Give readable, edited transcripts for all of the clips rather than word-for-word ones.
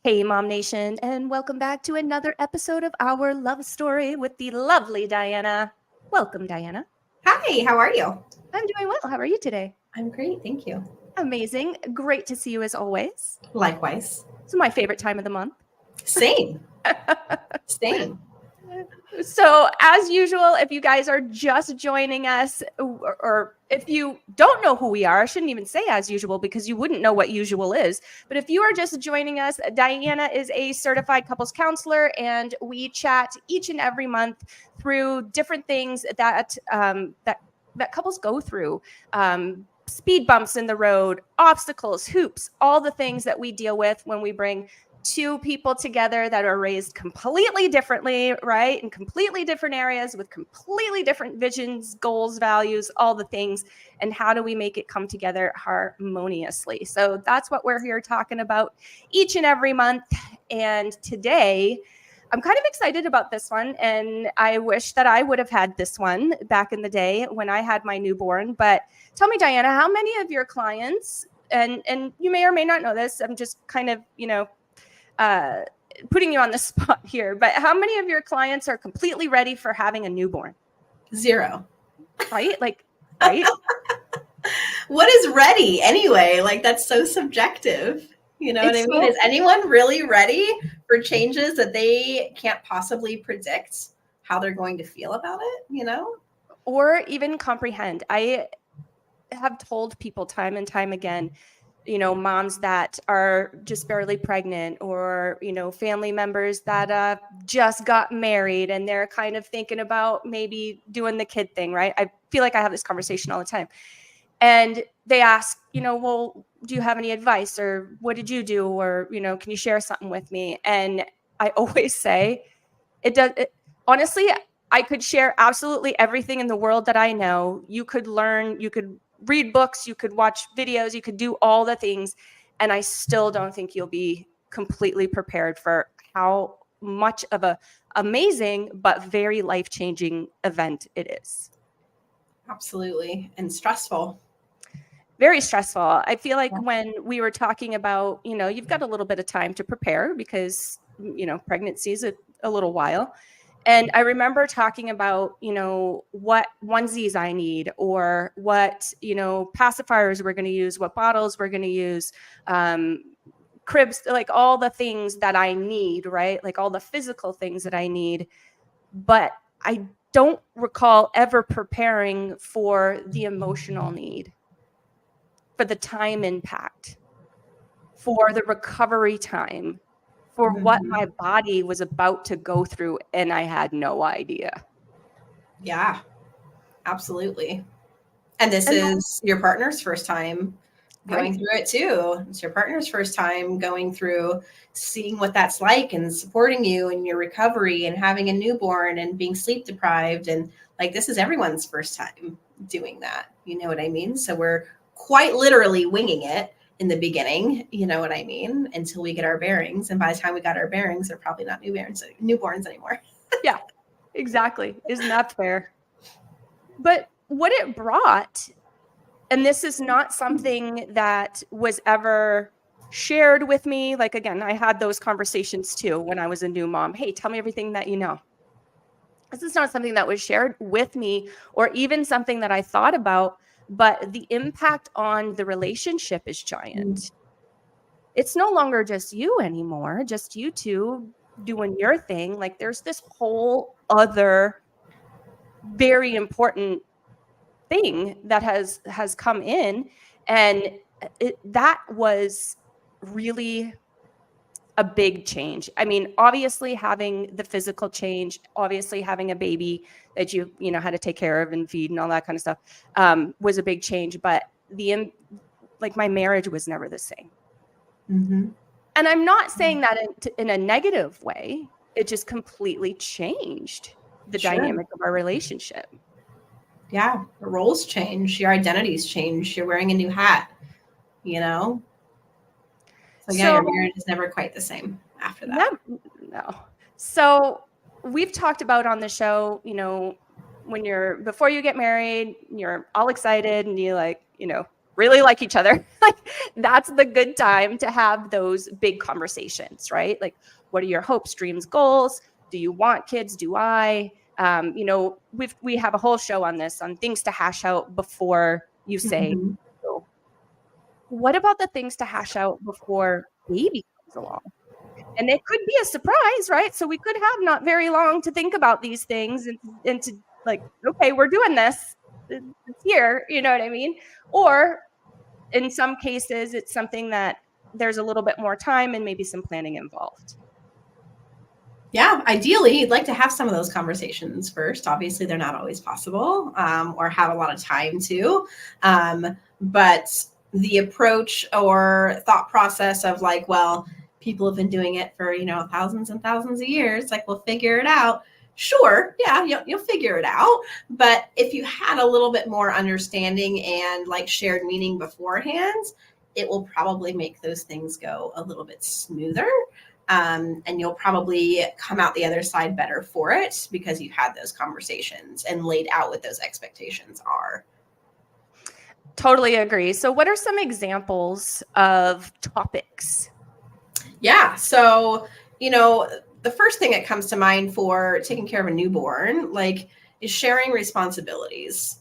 Hey, Mom Nation, and welcome back to another episode of our love story with the lovely Dyanna. Welcome, Dyanna. Hi, how are you? I'm doing well. How are you today? I'm great, thank you. Amazing. Great to see you as always. Likewise. It's my favorite time of the month. Same. Same. So, as usual, if you guys are just joining us, or if you don't know who we are, I shouldn't even say as usual because you wouldn't know what usual is. But if you are just joining us, Dyanna is a certified couples counselor, and we chat each and every month through different things that couples go through. Speed bumps in the road, obstacles, hoops, all the things that we deal with when we bring two people together that are raised completely differently, right? In completely different areas with completely different visions, goals, values, all the things. And how do we make it come together harmoniously? So that's what we're here talking about each and every month. And today, I'm kind of excited about this one. And I wish that I would have had this one back in the day when I had my newborn. But tell me, Dyanna, how many of your clients, and you may or may not know this, I'm just kind of, putting you on the spot here, but how many of your clients are completely ready for having a newborn? 0. Right? Right? What is ready anyway? That's so subjective. You know what I mean? Is anyone really ready for changes that they can't possibly predict how they're going to feel about it, Or even comprehend. I have told people time and time again, moms that are just barely pregnant, or, family members that just got married and they're kind of thinking about maybe doing the kid thing, right? I feel like I have this conversation all the time. And they ask, well, do you have any advice, or what did you do? Or, can you share something with me? And I always say honestly, I could share absolutely everything in the world that I know. You could learn, you could read books, you could watch videos, you could do all the things. And I still don't think you'll be completely prepared for how much of a amazing but very life-changing event it is. Absolutely. And stressful. Very stressful. I feel like when we were talking about, you've got a little bit of time to prepare because, pregnancy is a little while. And I remember talking about, what onesies I need, or what, pacifiers we're going to use, what bottles we're going to use, cribs, like all the things that I need, right? Like all the physical things that I need. But I don't recall ever preparing for the emotional need, for the time impact, for the recovery time, for what my body was about to go through, and I had no idea. Yeah, absolutely. And this is your partner's first time going through it too. It's your partner's first time going through seeing what that's like and supporting you in your recovery and having a newborn and being sleep deprived. And this is everyone's first time doing that. You know what I mean? So we're quite literally winging it in the beginning, you know what I mean, until we get our bearings. And by the time we got our bearings, they're probably not newborns anymore. Yeah, exactly. Isn't that fair? But what it brought, and this is not something that was ever shared with me. Like, again, I had those conversations too when I was a new mom. Hey, tell me everything that you know. This is not something that was shared with me, or even something that I thought about, but the impact on the relationship is giant. It's no longer just you anymore, just you two doing your thing. Like, there's this whole other very important thing that has come in, and that was really a big change. I mean, obviously having the physical change, obviously having a baby that you had to take care of and feed and all that kind of stuff was a big change. But my marriage was never the same. Mm-hmm. And I'm not saying that in a negative way. It just completely changed the dynamic of our relationship. Yeah, the roles change, your identities change, you're wearing a new hat, So your marriage is never quite the same after that. No. So we've talked about on the show, before you get married, you're all excited and you really like each other, like that's the good time to have those big conversations, right? Like, what are your hopes, dreams, goals? Do you want kids? Do I? We have a whole show on this, on things to hash out before you say. Mhm. So what about the things to hash out before baby comes along? And it could be a surprise, right? So we could have not very long to think about these things and to like, okay, we're doing this. It's here. You know what I mean? Or in some cases, it's something that there's a little bit more time and maybe some planning involved. Yeah, ideally, you'd like to have some of those conversations first. Obviously, they're not always possible, or have a lot of time to. But the approach or thought process of like, well, people have been doing it for, thousands and thousands of years, like we'll figure it out. Sure, yeah, you'll figure it out. But if you had a little bit more understanding and like shared meaning beforehand, it will probably make those things go a little bit smoother. And you'll probably come out the other side better for it because you've had those conversations and laid out what those expectations are. Totally agree. So what are some examples of topics? Yeah. So, the first thing that comes to mind for taking care of a newborn, like, is sharing responsibilities.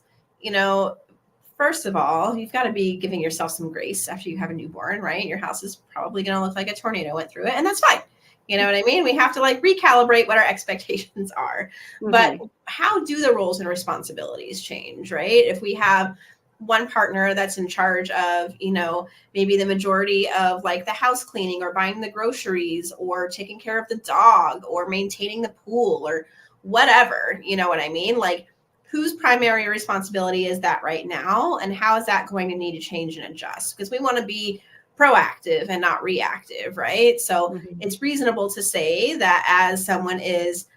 First of all, you've got to be giving yourself some grace after you have a newborn, right? Your house is probably going to look like a tornado went through it, and that's fine. You know what I mean? We have to like recalibrate what our expectations are. Mm-hmm. But how do the roles and responsibilities change, right? If we have one partner that's in charge of, maybe the majority of like the house cleaning or buying the groceries or taking care of the dog or maintaining the pool or whatever, you know what I mean? Like, whose primary responsibility is that right now? And how is that going to need to change and adjust? Because we want to be proactive and not reactive, right? So it's reasonable to say that as someone is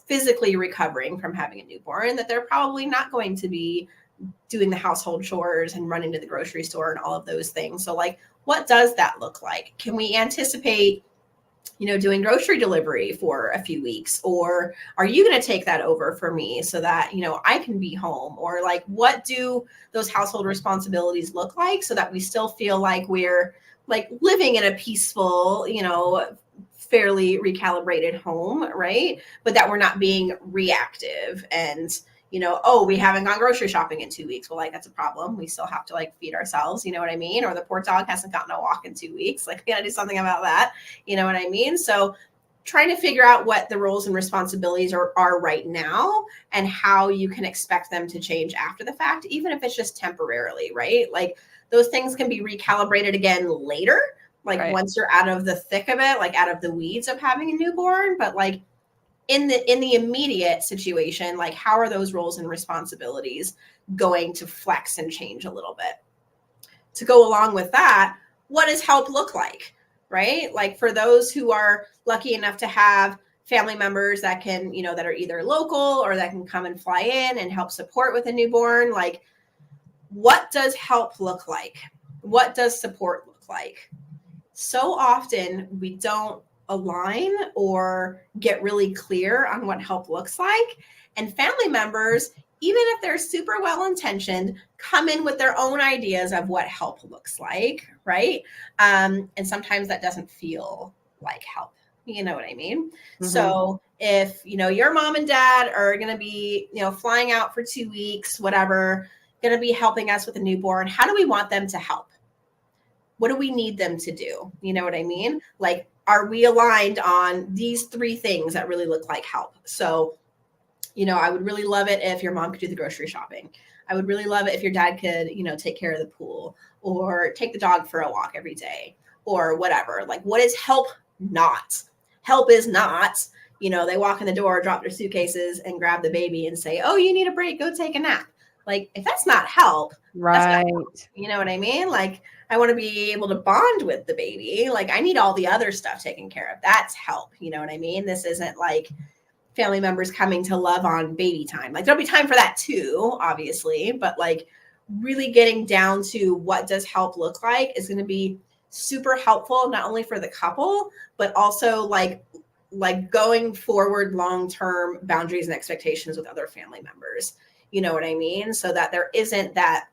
physically recovering from having a newborn, that they're probably not going to be doing the household chores and running to the grocery store and all of those things. So like, what does that look like? Can we anticipate doing grocery delivery for a few weeks? Or are you going to take that over for me so that, I can be home? Or like, what do those household responsibilities look like so that we still feel like we're like living in a peaceful, fairly recalibrated home, right? But that we're not being reactive and, we haven't gone grocery shopping in 2 weeks. Well, like, that's a problem. We still have to like feed ourselves, you know what I mean? Or the poor dog hasn't gotten a walk in 2 weeks. Like, we got to do something about that. You know what I mean? So trying to figure out what the roles and responsibilities are right now and how you can expect them to change after the fact, even if it's just temporarily, right? Like, those things can be recalibrated again later, like right. Once you're out of the thick of it, like out of the weeds of having a newborn. But like, in the immediate situation, like, how are those roles and responsibilities going to flex and change a little bit? To go along with that, what does help look like, right? Like, for those who are lucky enough to have family members that can, that are either local or that can come and fly in and help support with a newborn, like, what does help look like? What does support look like? So often we don't align or get really clear on what help looks like. And family members, even if they're super well-intentioned, come in with their own ideas of what help looks like, right? And sometimes that doesn't feel like help. You know what I mean? Mm-hmm. So if, your mom and dad are going to be, flying out for 2 weeks, whatever, going to be helping us with a newborn, how do we want them to help? What do we need them to do? You know what I mean? Like, are we aligned on these 3 things that really look like help? So, I would really love it if your mom could do the grocery shopping. I would really love it if your dad could, take care of the pool or take the dog for a walk every day or whatever. Like, what is help not? Help is not, they walk in the door, drop their suitcases and grab the baby and say, oh, you need a break, go take a nap. Like, if that's not help, right? That's not help. You know what I mean? Like, I want to be able to bond with the baby. Like, I need all the other stuff taken care of. That's help. You know what I mean? This isn't like family members coming to love on baby time. Like, there'll be time for that too, obviously, but like, really getting down to what does help look like is going to be super helpful, not only for the couple, but also like going forward long-term boundaries and expectations with other family members. You know what I mean? So that there isn't that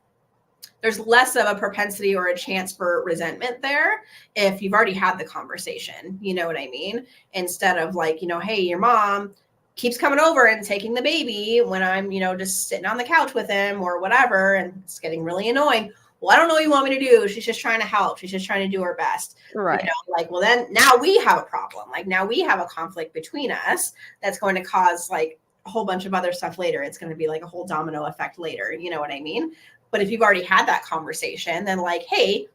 there's less of a propensity or a chance for resentment there if you've already had the conversation. You know what I mean? Instead of like, hey, your mom keeps coming over and taking the baby when I'm, just sitting on the couch with him or whatever, and it's getting really annoying. Well, I don't know what you want me to do. She's just trying to help. She's just trying to do her best. Right. Like, well, then now we have a problem. Like now we have a conflict between us that's going to cause like a whole bunch of other stuff later. It's going to be like a whole domino effect later. You know what I mean? But if you've already had that conversation, then like, hey,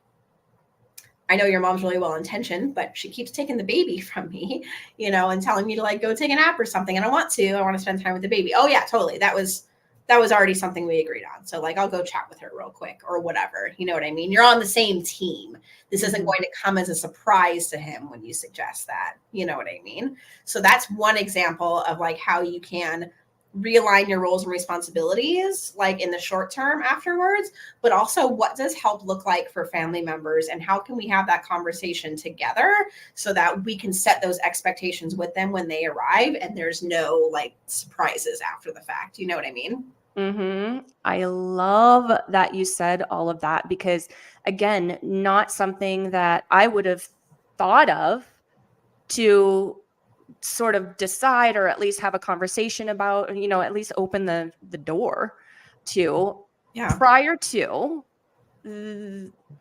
I know your mom's really well-intentioned, but she keeps taking the baby from me, and telling me to like go take a nap or something. And I want to spend time with the baby. Oh yeah, totally. That was already something we agreed on. So like, I'll go chat with her real quick or whatever. You know what I mean? You're on the same team. This isn't going to come as a surprise to him when you suggest that. You know what I mean? So that's one example of like how you can realign your roles and responsibilities like in the short term afterwards, but also what does help look like for family members and how can we have that conversation together so that we can set those expectations with them when they arrive and there's no like surprises after the fact. You know what I mean? I love that you said all of that because again, not something that I would have thought of to sort of decide or at least have a conversation about, at least open the door to. Prior to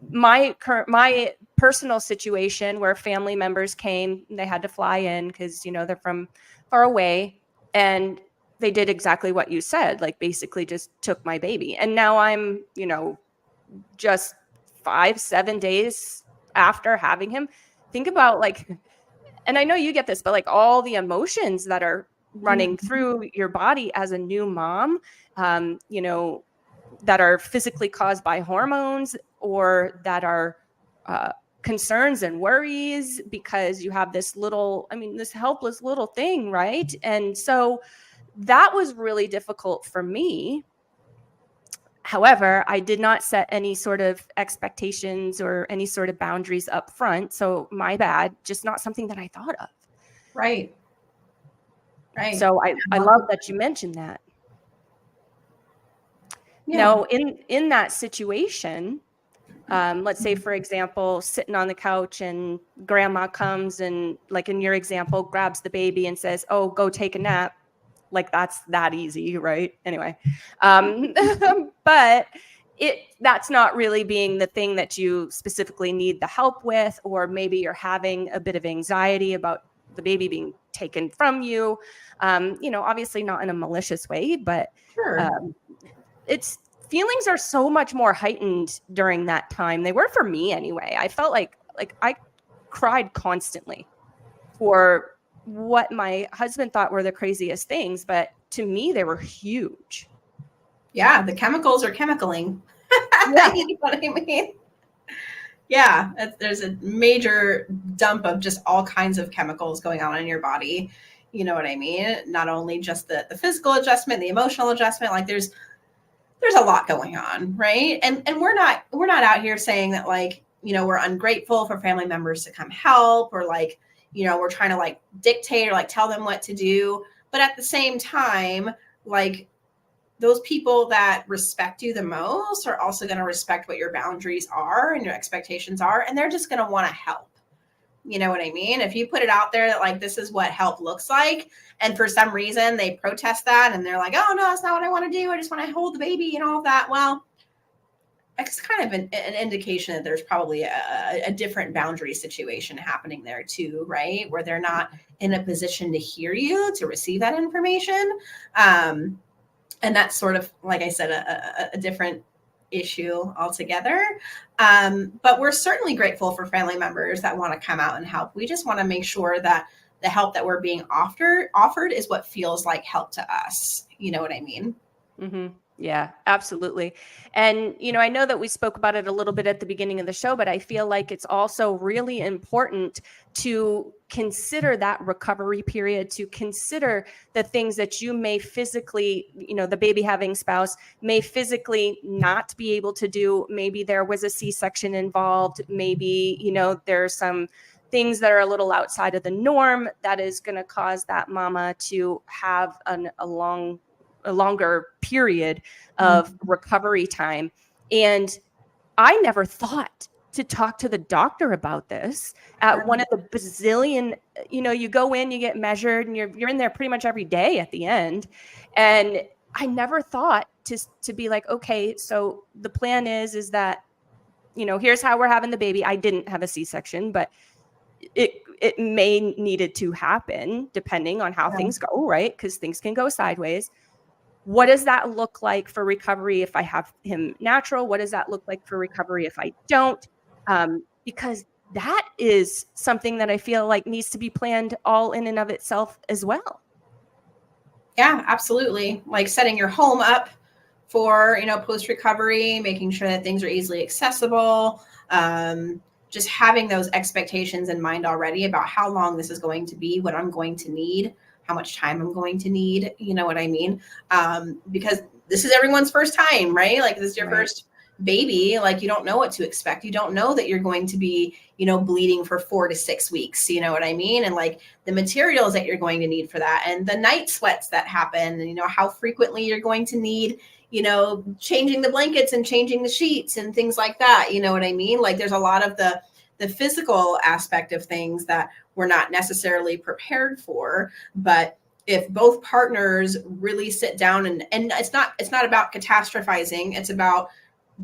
my personal situation where family members came, they had to fly in because, they're from far away, and they did exactly what you said, like basically just took my baby. And now I'm, just 5-7 days after having him. Think about like, and I know you get this, but like all the emotions that are running through your body as a new mom, that are physically caused by hormones or that are concerns and worries because you have this helpless little thing, right? And so that was really difficult for me. However, I did not set any sort of expectations or any sort of boundaries up front. So my bad, just not something that I thought of. Right. So I love that you mentioned that. Yeah. Now, in that situation, let's say, for example, sitting on the couch and grandma comes and, like in your example, grabs the baby and says, oh, go take a nap. Like that's that easy, right? Anyway, but that's not really being the thing that you specifically need the help with, or maybe you're having a bit of anxiety about the baby being taken from you. Obviously not in a malicious way, but sure. It's feelings are so much more heightened during that time. They were for me anyway. I felt like I cried constantly for what my husband thought were the craziest things, but to me, they were huge. Yeah, the chemicals are chemicaling. Yeah. You know what I mean? Yeah, there's a major dump of just all kinds of chemicals going on in your body. You know what I mean? Not only just the physical adjustment, the emotional adjustment, like there's a lot going on, right? And we're not out here saying that like, we're ungrateful for family members to come help or like, we're trying to like dictate or like tell them what to do. But at the same time, like those people that respect you the most are also going to respect what your boundaries are and your expectations are. And they're just going to want to help. You know what I mean? If you put it out there that like, this is what help looks like. And for some reason they protest that and they're like, oh no, that's not what I want to do. I just want to hold the baby and all of that. Well, it's kind of an indication that there's probably a different boundary situation happening there too, right? Where they're not in a position to hear you, to receive that information. And that's sort of, like I said, a different issue altogether. But we're certainly grateful for family members that want to come out and help. We just want to make sure that the help that we're being offered is what feels like help to us. You know what I mean? Mm-hmm. Yeah, absolutely. And, I know that we spoke about it a little bit at the beginning of the show, but I feel like it's also really important to consider that recovery period, to consider the things that you may physically, the baby having spouse may physically not be able to do. Maybe there was a C-section involved. Maybe, there's some things that are a little outside of the norm that is going to cause that mama to have a longer period of recovery time. And I never thought to talk to the doctor about this at one of the bazillion, you go in, you get measured, and you're in there pretty much every day at the end. And I never thought to be like, okay, so the plan is that, here's how we're having the baby. I didn't have a C-section, but it may needed to happen depending on how things go, right? Because things can go sideways. What does that look like for recovery if I have him natural? What does that look like for recovery if I don't? Because that is something that I feel like needs to be planned all in and of itself as well. Yeah, absolutely. Like setting your home up for, post-recovery, making sure that things are easily accessible, just having those expectations in mind already about how long this is going to be, what I'm going to need, how much time I'm going to need, you know what I mean? Because this is everyone's first time, right? Like this is your first baby. Like you don't know what to expect. You don't know that you're going to be, bleeding for 4 to 6 weeks, you know what I mean? And like the materials that you're going to need for that and the night sweats that happen, and, how frequently you're going to need, changing the blankets and changing the sheets and things like that. You know what I mean? Like there's a lot of the physical aspect of things that we're not necessarily prepared for. But if both partners really sit down and it's not about catastrophizing, it's about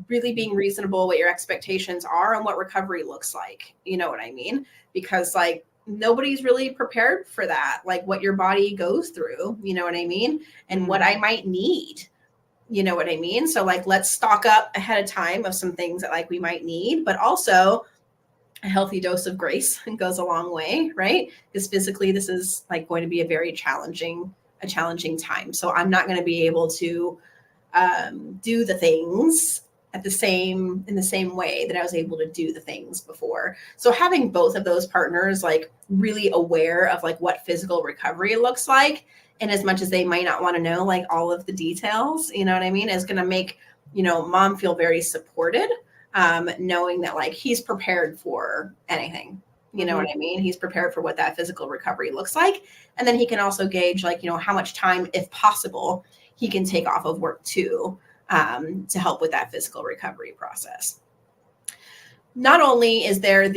really being reasonable what your expectations are and what recovery looks like. You know what I mean? Because like nobody's really prepared for that, like what your body goes through, you know what I mean? And what I might need. You know what I mean? So like, let's stock up ahead of time of some things that like we might need, but also a healthy dose of grace goes a long way, right? Because physically this is like going to be a challenging time. So I'm not going to be able to do the things in the same way that I was able to do the things before. So having both of those partners like really aware of like what physical recovery looks like, and as much as they might not want to know like all of the details, you know what I mean, is going to make, mom feel very supported, knowing that like he's prepared for anything, you know what I mean? He's prepared for what that physical recovery looks like. And then he can also gauge like, how much time, if possible, he can take off of work too, to help with that physical recovery process. Not only is there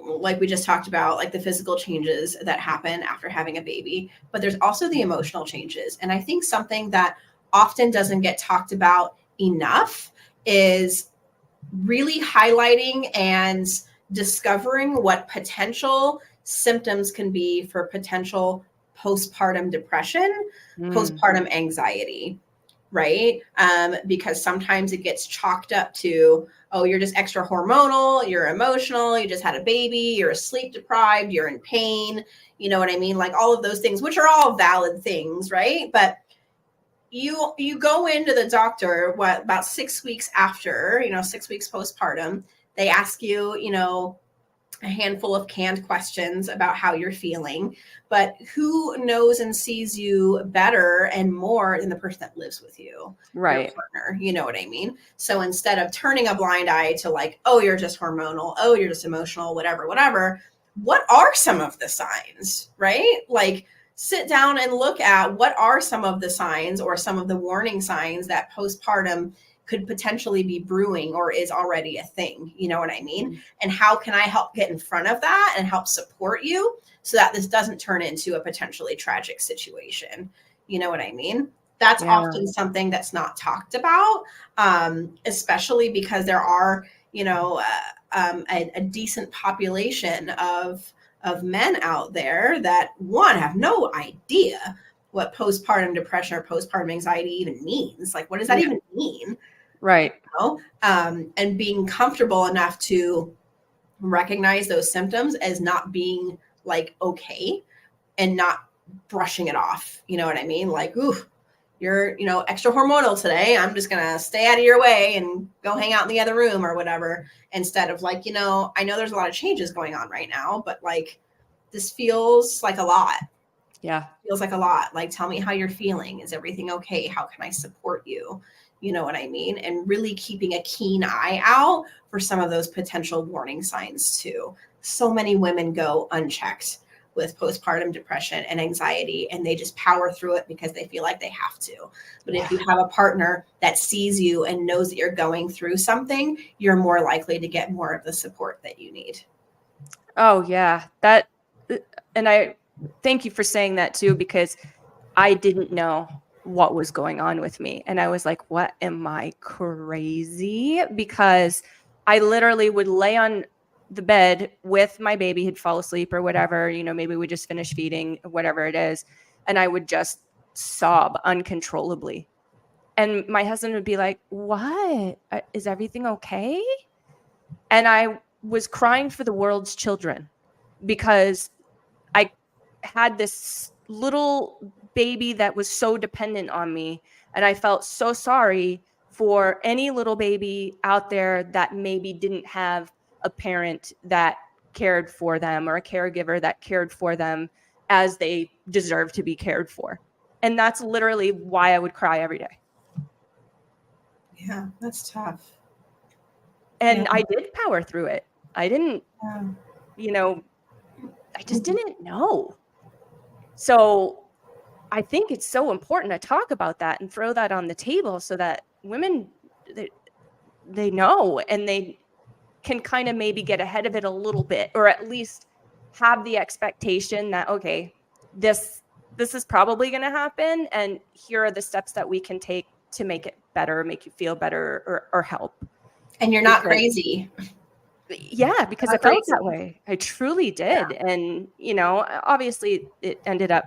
like we just talked about, like the physical changes that happen after having a baby, but there's also the emotional changes. And I think something that often doesn't get talked about enough is really highlighting and discovering what potential symptoms can be for potential postpartum depression, postpartum anxiety, right? Because sometimes it gets chalked up to, oh, you're just extra hormonal, you're emotional, you just had a baby, you're sleep deprived, you're in pain, you know what I mean? Like all of those things, which are all valid things, right? But you go into the doctor, about 6 weeks after, 6 weeks postpartum, they ask you, a handful of canned questions about how you're feeling, but who knows and sees you better and more than the person that lives with you, right? Your partner, you know what I mean? So instead of turning a blind eye to like, oh, you're just hormonal, oh, you're just emotional, whatever, what are some of the signs, right? Like sit down and look at what are some of the signs or some of the warning signs that postpartum could potentially be brewing or is already a thing. You know what I mean? And how can I help get in front of that and help support you so that this doesn't turn into a potentially tragic situation? You know what I mean? That's often something that's not talked about, especially because there are, a decent population of men out there that have no idea what postpartum depression or postpartum anxiety even means. Like, what does that even mean? Right. And being comfortable enough to recognize those symptoms as not being like okay and not brushing it off. You know what I mean? Like, ooh, you're, extra hormonal today. I'm just going to stay out of your way and go hang out in the other room or whatever. Instead of like, I know there's a lot of changes going on right now, but like, this feels like a lot. Yeah. Feels like a lot. Like, tell me how you're feeling. Is everything okay? How can I support you? You know what I mean? And really keeping a keen eye out for some of those potential warning signs too. So many women go unchecked with postpartum depression and anxiety, and they just power through it because they feel like they have to. But if you have a partner that sees you and knows that you're going through something, you're more likely to get more of the support that you need. Oh yeah, and I thank you for saying that too, because I didn't know what was going on with me. And I was like, what, am I crazy? Because I literally would lay on the bed with my baby, he'd fall asleep or whatever, maybe we just finished feeding, whatever it is. And I would just sob uncontrollably. And my husband would be like, what? Is everything okay? And I was crying for the world's children because I had this little baby that was so dependent on me. And I felt so sorry for any little baby out there that maybe didn't have a parent that cared for them or a caregiver that cared for them as they deserve to be cared for. And that's literally why I would cry every day. Yeah, that's tough. And I did power through it. I didn't, I just didn't know. So I think it's so important to talk about that and throw that on the table so that women, they know, and they can kind of maybe get ahead of it a little bit, or at least have the expectation that, okay, this is probably going to happen. And here are the steps that we can take to make it better, make you feel better, or help. And you're not crazy. Yeah, because I felt that way. I truly did. Yeah. And, obviously it ended up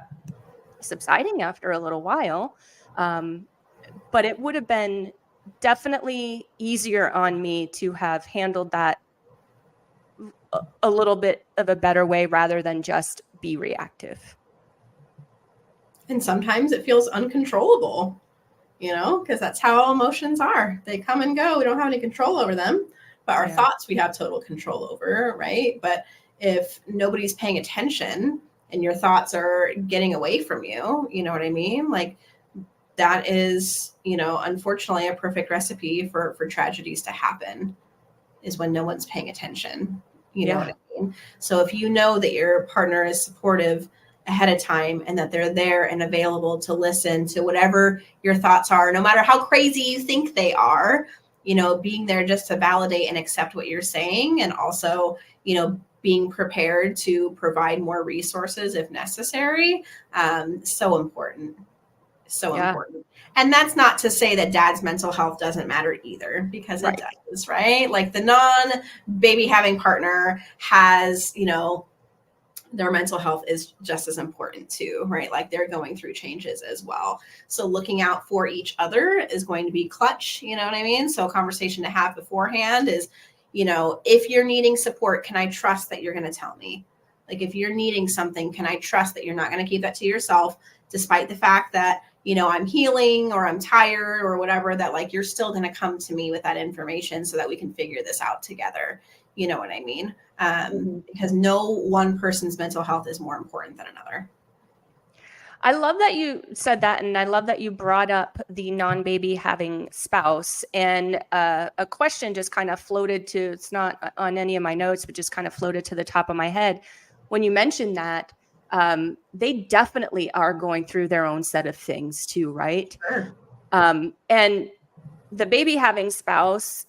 subsiding after a little while. But it would have been definitely easier on me to have handled that a little bit of a better way rather than just be reactive. And sometimes it feels uncontrollable, because that's how emotions are. They come and go. We don't have any control over them. But our thoughts, we have total control over, right? But if nobody's paying attention and your thoughts are getting away from you, you know what I mean? Like that is, unfortunately a perfect recipe for tragedies to happen, is when no one's paying attention. You know what I mean? So if you know that your partner is supportive ahead of time and that they're there and available to listen to whatever your thoughts are, no matter how crazy you think they are, being there just to validate and accept what you're saying, and also, being prepared to provide more resources if necessary. So important. So important. And that's not to say that dad's mental health doesn't matter either, because it does, right? Like the non-baby having partner has, their mental health is just as important too, right? Like they're going through changes as well. So looking out for each other is going to be clutch, you know what I mean? So a conversation to have beforehand is, if you're needing support, can I trust that you're going to tell me? Like if you're needing something, can I trust that you're not going to keep that to yourself, despite the fact that, I'm healing or I'm tired or whatever, that like, you're still going to come to me with that information so that we can figure this out together. You know what I mean? Because no one person's mental health is more important than another. I love that you said that. And I love that you brought up the non-baby having spouse. And a question just kind of floated to, it's not on any of my notes, but just kind of floated to the top of my head. When you mentioned that, they definitely are going through their own set of things too, right? Sure. And the baby having spouse,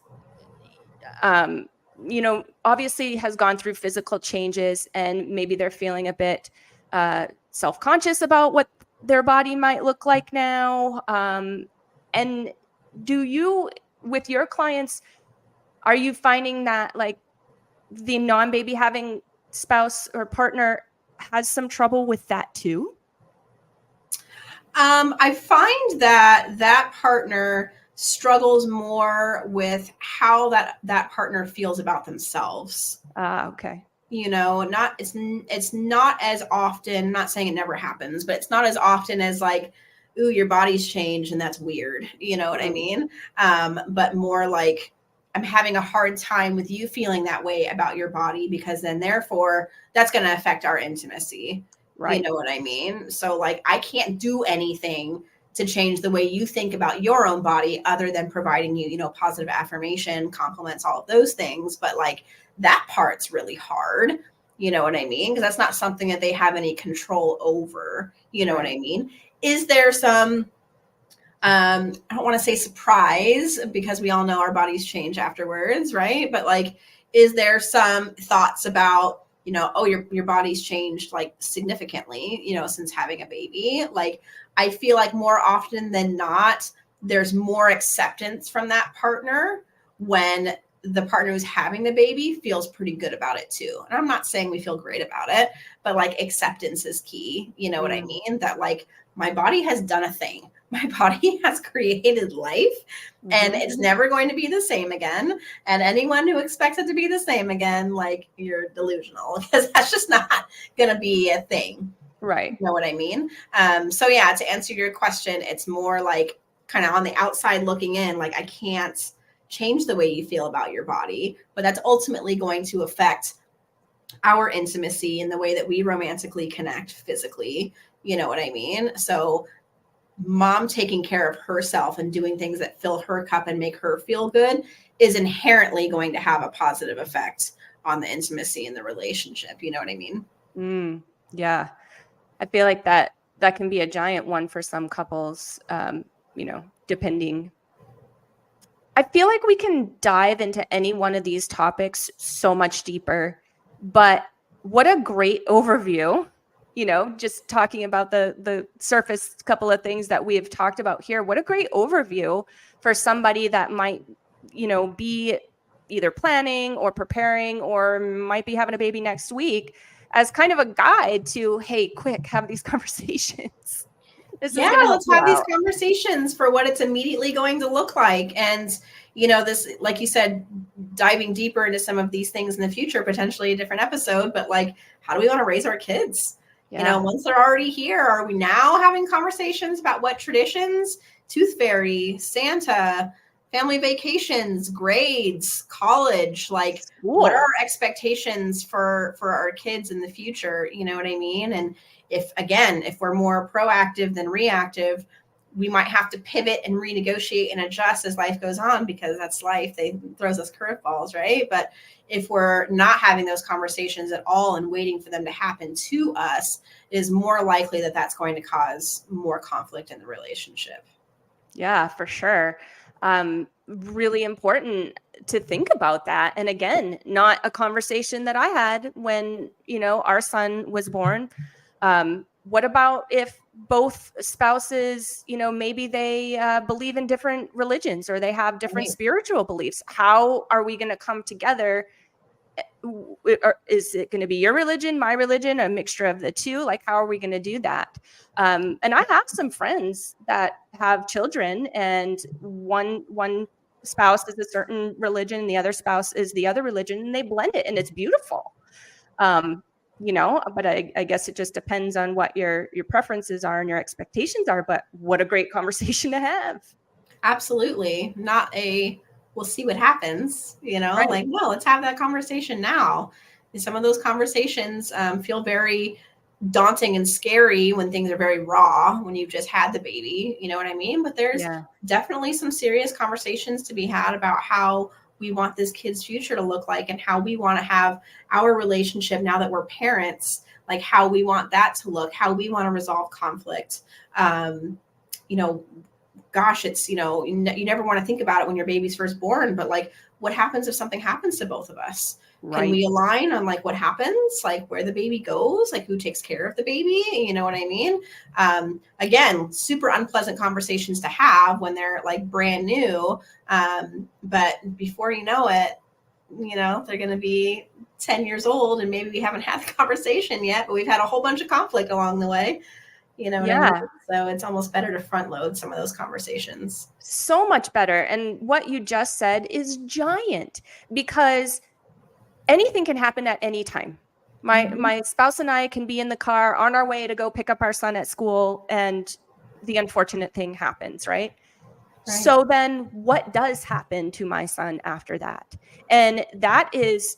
obviously has gone through physical changes, and maybe they're feeling a bit self-conscious about what their body might look like now. And do you, with your clients, are you finding that like the non-baby having spouse or partner has some trouble with that too? I find that partner struggles more with how that partner feels about themselves. Okay. It's not as often, not saying it never happens, but it's not as often as like, ooh, your body's changed and that's weird. You know what I mean? But more like, I'm having a hard time with you feeling that way about your body, because then therefore that's going to affect our intimacy. Right. You know what I mean? So like, I can't do anything to change the way you think about your own body other than providing you, positive affirmation, compliments, all of those things. But like that part's really hard. You know what I mean? Because that's not something that they have any control over. You know what I mean? Is there some, I don't want to say surprise, because we all know our bodies change afterwards, right? But like, is there some thoughts about, you know, oh, your body's changed like significantly, you know, since having a baby? Like, I feel like more often than not, there's more acceptance from that partner when the partner who's having the baby feels pretty good about it too. And I'm not saying we feel great about it, but like acceptance is key. You know what I mean? That like, my body has done a thing. My body has created life, and it's never going to be the same again. And anyone who expects it to be the same again, like, you're delusional, because that's just not going to be a thing. Right. You know what I mean? So yeah, to answer your question, it's more like kind of on the outside looking in, like, I can't change the way you feel about your body, but that's ultimately going to affect our intimacy and the way that we romantically connect physically. You know what I mean? So mom taking care of herself and doing things that fill her cup and make her feel good is inherently going to have a positive effect on the intimacy in the relationship. You know what I mean? Yeah. I feel like that can be a giant one for some couples, you know, depending. I feel like we can dive into any one of these topics so much deeper, but what a great overview. You know, just talking about the surface couple of things that we have talked about here. What a great overview for somebody that might, you know, be either planning or preparing or might be having a baby next week, as kind of a guide to, hey, quick, have these conversations. Let's have these conversations for what it's immediately going to look like. And, you know, this, like you said, diving deeper into some of these things in the future, potentially a different episode, but like, how do we want to raise our kids? You know, once they're already here, are we now having conversations about what traditions, tooth fairy, Santa, family vacations, grades, college, like what are our expectations for our kids in the future? You know what I mean? And if we're more proactive than reactive, we might have to pivot and renegotiate and adjust as life goes on, because that's life. They throws us curveballs, right? But if we're not having those conversations at all and waiting for them to happen to us, it is more likely that that's going to cause more conflict in the relationship. Yeah, for sure. Really important to think about that. And again, not a conversation that I had when, you know, our son was born. What about if both spouses, you know, maybe they believe in different religions or they have different spiritual beliefs? How are we going to come together? Or is it going to be your religion, my religion, a mixture of the two? Like, how are we going to do that? And I have some friends that have children, and one spouse is a certain religion, and the other spouse is the other religion, and they blend it, and it's beautiful. You know, but I guess it just depends on what your preferences are and your expectations are. But what a great conversation to have. Absolutely. Not a, we'll see what happens, you know, like, no, let's have that conversation now. And some of those conversations feel very daunting and scary when things are very raw, when you've just had the baby, you know what I mean? But there's definitely some serious conversations to be had about how we want this kid's future to look like, and how we want to have our relationship now that we're parents, like how we want that to look, how we want to resolve conflict. You know, gosh, it's, you know, you never want to think about it when your baby's first born, but like, what happens if something happens to both of us? Can we align on like what happens, like where the baby goes, like who takes care of the baby? You know what I mean? Again, super unpleasant conversations to have when they're like brand new. But before you know it, you know, they're going to be 10 years old, and maybe we haven't had the conversation yet, but we've had a whole bunch of conflict along the way. You know what I mean? So it's almost better to front load some of those conversations. So much better. And what you just said is giant, because anything can happen at any time. My spouse and I can be in the car on our way to go pick up our son at school, and the unfortunate thing happens, right? So then what does happen to my son after that? And that is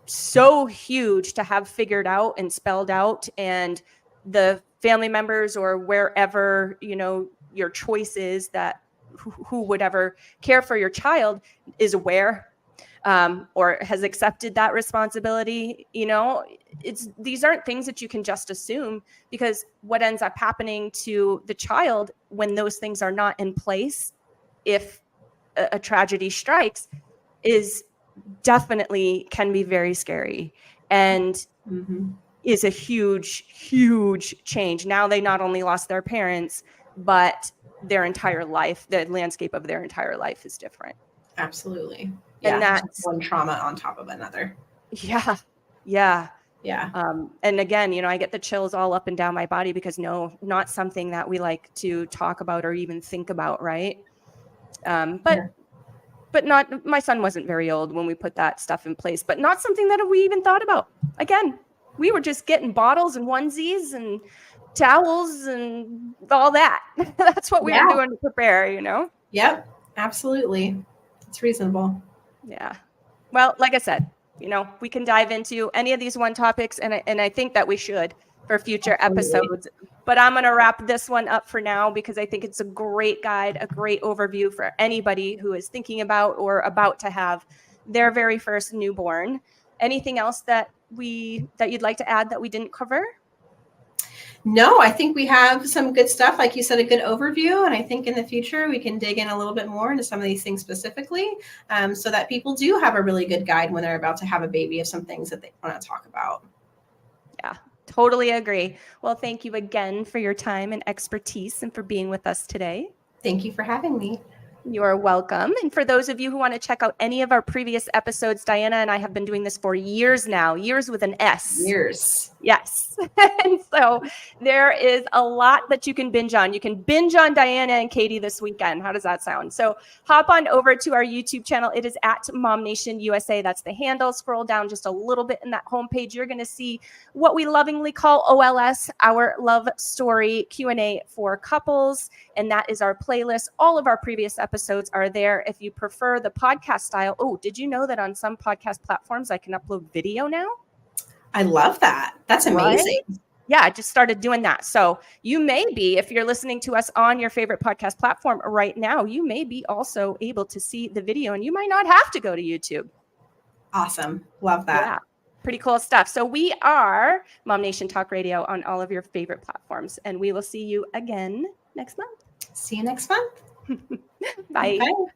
so huge to have figured out and spelled out, and the family members or wherever, you know, your choice is, that who would ever care for your child is aware. or has accepted that responsibility. These aren't things that you can just assume, because what ends up happening to the child when those things are not in place, if a tragedy strikes, is definitely can be very scary, and is a huge, huge change. Now they not only lost their parents, but their entire life, the landscape of their entire life is different. Absolutely. And Yeah, that's one trauma on top of another. Yeah. And again, I get the chills all up and down my body, because not something that we like to talk about or even think about, right? But not, my son wasn't very old when we put that stuff in place, but not something that we even thought about. Again, we were just getting bottles and onesies and towels and all that. That's what we were doing to prepare, Yep, absolutely. It's reasonable. Yeah. Well, like I said, we can dive into any of these one topics, and I think that we should for future episodes. But I'm going to wrap this one up for now, because I think it's a great guide, a great overview for anybody who is thinking about or about to have their very first newborn. Anything else that you'd like to add that we didn't cover? No, I think we have some good stuff. Like you said, a good overview. And I think in the future, we can dig in a little bit more into some of these things specifically, so that people do have a really good guide when they're about to have a baby of some things that they want to talk about. Yeah, totally agree. Well, thank you again for your time and expertise and for being with us today. Thank you for having me. You're welcome. And for those of you who want to check out any of our previous episodes, Dyanna and I have been doing this for years now, years with an S. Years. Yes. And so there is a lot that you can binge on. You can binge on Dyanna and Katie this weekend. How does that sound? So hop on over to our YouTube channel. It is at Mom Nation USA. That's the handle. Scroll down just a little bit in that homepage. You're going to see what we lovingly call OLS, our love story Q&A for couples. And that is our playlist. All of our previous episodes are there. If you prefer the podcast style. Oh, did you know that on some podcast platforms, I can upload video now? I love that. That's amazing. Right? Yeah, I just started doing that. So you may be, if you're listening to us on your favorite podcast platform right now, you may be also able to see the video, and you might not have to go to YouTube. Awesome. Love that. Yeah, pretty cool stuff. So we are Mom Nation Talk Radio on all of your favorite platforms, and we will see you again next month. See you next month. Bye. Bye.